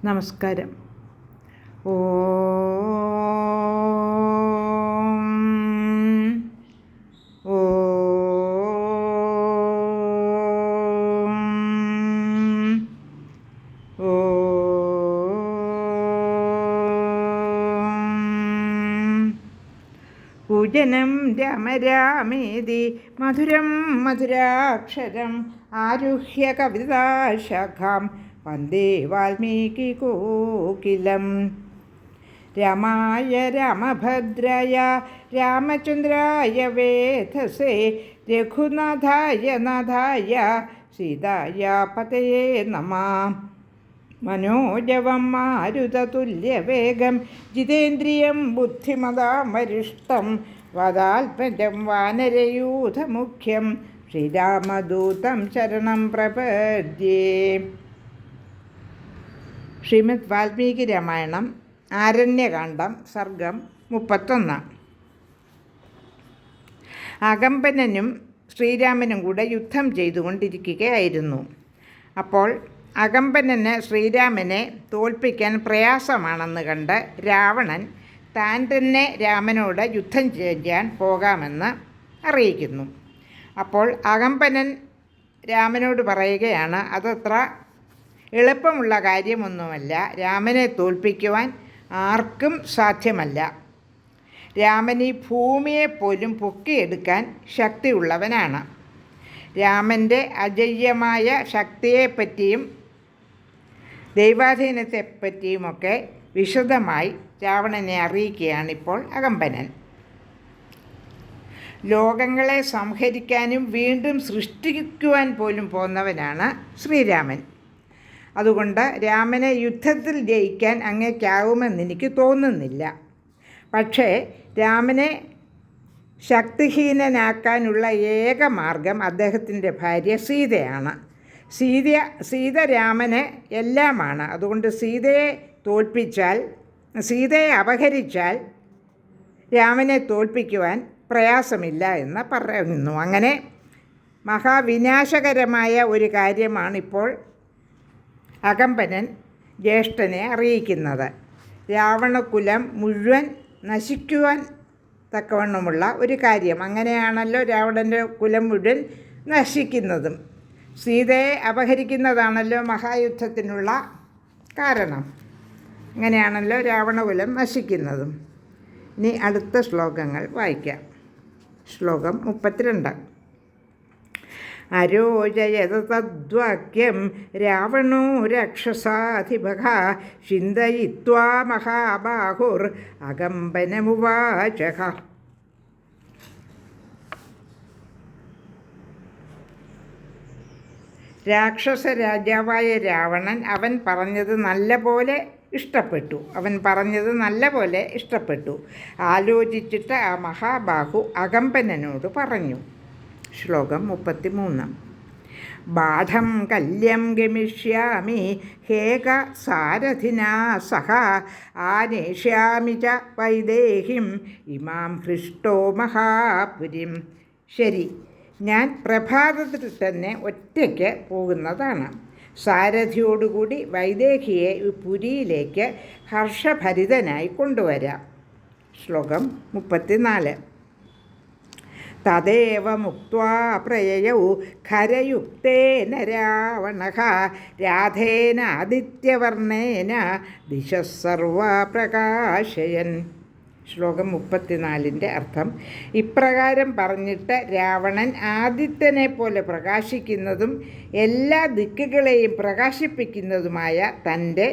നമസ്കാരം. ഓം ഓം പൂജനം രാമ രാമേതി മധുരം മധുരാക്ഷരം ആരുഹ്യ കവിതാശാഖാം വന്ദേ വാൽമീകികോകിലം. രാമായ രാമഭദ്രായ രാമചന്ദ്രായ വേധസേ രഘുനാഥായ നാഥായ സീതായ പതയേ നമഃ. മനോജവം മാരുതതുല്യവേഗം ജിതേന്ദ്രിയം ബുദ്ധിമതാം വരിഷ്ടം വദാത്മജം വാനരയൂഥമുഖ്യം ശ്രീരാമദൂതം ശരണം പ്രപദ്യേ. ശ്രീമദ് വാൽമീകി രാമായണം ആരണ്യകാണ്ഡം സർഗം 31. അകമ്പനനും ശ്രീരാമനും കൂടെ യുദ്ധം ചെയ്തുകൊണ്ടിരിക്കുകയായിരുന്നു. അപ്പോൾ അകമ്പനന് ശ്രീരാമനെ തോൽപ്പിക്കാൻ പ്രയാസമാണെന്ന് കണ്ട് രാവണൻ താൻ തന്നെ രാമനോട് യുദ്ധം ചെയ്യാൻ പോകാമെന്ന് അറിയിക്കുന്നു. അപ്പോൾ അകമ്പനൻ രാമനോട് പറയുകയാണ്, അതത്ര എളുപ്പമുള്ള കാര്യമൊന്നുമല്ല, രാമനെ തോൽപ്പിക്കുവാൻ ആർക്കും സാധ്യമല്ല. രാമൻ ഈ ഭൂമിയെപ്പോലും പൊക്കിയെടുക്കാൻ ശക്തിയുള്ളവനാണ്. രാമൻ്റെ അജയ്യമായ ശക്തിയെപ്പറ്റിയും ദൈവാധീനത്തെപ്പറ്റിയുമൊക്കെ വിശദമായി രാവണനെ അറിയിക്കുകയാണിപ്പോൾ അകമ്പനൻ. ലോകങ്ങളെ സംഹരിക്കാനും വീണ്ടും സൃഷ്ടിക്കുവാൻ പോലും പോന്നവനാണ് ശ്രീരാമൻ. അതുകൊണ്ട് രാമനെ യുദ്ധത്തിൽ ജയിക്കാൻ അങ്ങേക്കാവുമെന്ന് എനിക്ക് തോന്നുന്നില്ല. പക്ഷേ രാമനെ ശക്തിഹീനനാക്കാനുള്ള ഏക മാർഗം അദ്ദേഹത്തിൻ്റെ ഭാര്യ സീതയാണ്. സീത രാമന് എല്ലാമാണ്. അതുകൊണ്ട് സീതയെ അപഹരിച്ചാൽ രാമനെ തോൽപ്പിക്കുവാൻ പ്രയാസമില്ല എന്ന് പറയുന്നു. അങ്ങനെ മഹാവിനാശകരമായ ഒരു കാര്യമാണിപ്പോൾ അകമ്പനൻ ജ്യേഷ്ഠനെ അറിയിക്കുന്നത്. രാവണകുലം മുഴുവൻ നശിക്കുവാൻ തക്കവണ്ണമുള്ള ഒരു കാര്യം. അങ്ങനെയാണല്ലോ രാവണൻ്റെ കുലം മുഴുവൻ നശിക്കുന്നതും. സീതയെ അപഹരിക്കുന്നതാണല്ലോ മഹായുദ്ധത്തിനുള്ള കാരണം. അങ്ങനെയാണല്ലോ രാവണകുലം നശിക്കുന്നതും. ഇനി അടുത്ത ശ്ലോകങ്ങൾ വായിക്കാം. ശ്ലോകം 32. അരോചയത തദ്വാക്യം രാവണോ രാക്ഷസാധിപഃ ചിന്തയിത്വാ മഹാബാഹുർ അകമ്പനമുവാചഃ. രാക്ഷസ രാജാവായ രാവണൻ അവൻ പറഞ്ഞത് നല്ലപോലെ ഇഷ്ടപ്പെട്ടു. ആലോചിച്ചിട്ട് ആ മഹാബാഹു അകമ്പനനോട് പറഞ്ഞു. ശ്ലോകം 33. ബാഢം കല്യം ഗമിഷ്യാമി ഹേക സാരഥിനാ സഹ ആനേഷ്യാമി ച വൈദേഹിം ഇമാം ഹൃഷ്ടോ മഹാപുരിം. ശരി, ഞാൻ പ്രഭാതത്തിൽ തന്നെ ഒറ്റയ്ക്ക് പോകുന്നതാണ്. സാരഥിയോടുകൂടി വൈദേഹിയെ പുരിയിലേക്ക് ഹർഷഭരിതനായി കൊണ്ടുവരാം. ശ്ലോകം 34. തദേവ മുക്ത്വാ പ്രയയൗ ഖരയുക്തേന രാവണഃ രാധേന ആദിത്യവർണ്ണേന ദിശഃ സർവാ പ്രകാശയൻ. ശ്ലോകം 34ൻ്റെ അർത്ഥം: ഇപ്രകാരം പറഞ്ഞിട്ട് രാവണൻ ആദിത്യനെ പോലെ പ്രകാശിക്കുന്നതും എല്ലാ ദിക്കുകളെയും പ്രകാശിപ്പിക്കുന്നതുമായ തൻ്റെ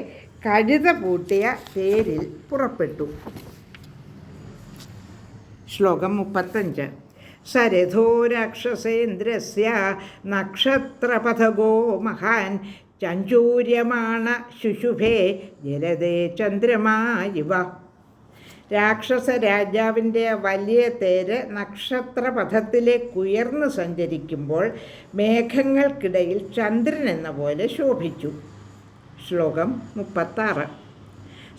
കഴുത പൂട്ടിയ തേരിൽ പുറപ്പെട്ടു. ശ്ലോകം 35. സരഥോ രാക്ഷസേന്ദ്രസ്യ നക്ഷത്രപഥഗോ മഹാൻ ചഞ്ചൂര്യമാണ ശുശുഭേ ജലദേ ചന്ദ്രമായിവ. രാക്ഷസ രാജാവിൻ്റെ വലിയ തേര് നക്ഷത്രപഥത്തിലേക്കുയർന്നു സഞ്ചരിക്കുമ്പോൾ മേഘങ്ങൾക്കിടയിൽ ചന്ദ്രൻ എന്ന പോലെ ശോഭിച്ചു. ശ്ലോകം 36.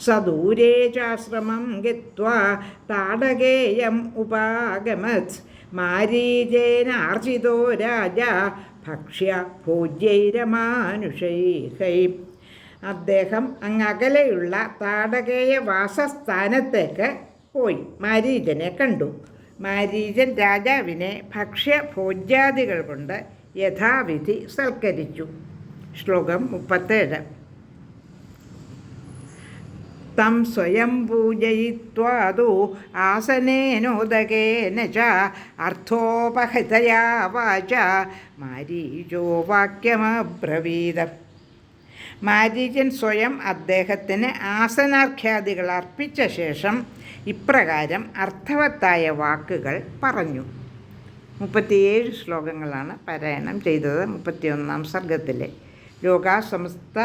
സദൂരേ ചാശ്രമം ഗത്വാ താടകേയം ഉപാഗമത് മാരീചേനാർജിതോ രാജ ഭക്ഷ്യ ഭോജ്യൈരമാനുഷൈ. അദ്ദേഹം അങ്ങകലെയുള്ള താടകേയ വാസസ്ഥാനത്തേക്ക് പോയി മാരീചനെ കണ്ടു. മാരീചൻ രാജാവിനെ ഭക്ഷ്യഭോജ്യാദികൾ കൊണ്ട് യഥാവിധി സൽക്കരിച്ചു. ശ്ലോകം 37. തം സ്വയം പൂജയിത്വാതു ആസനേനോദകേന ച അർത്ഥോപഹൃതയാ വാച മാരീചോ വാക്യമബ്രവീത്. മാരീചൻ സ്വയം അദ്ദേഹത്തിന് ആസനാർഘ്യാദികൾ അർപ്പിച്ച ശേഷം ഇപ്രകാരം അർത്ഥവത്തായ വാക്കുകൾ പറഞ്ഞു. 37 ശ്ലോകങ്ങളാണ് പാരായണം ചെയ്തത്. 31-ാം സർഗത്തിലെ. ലോകാ സമസ്ത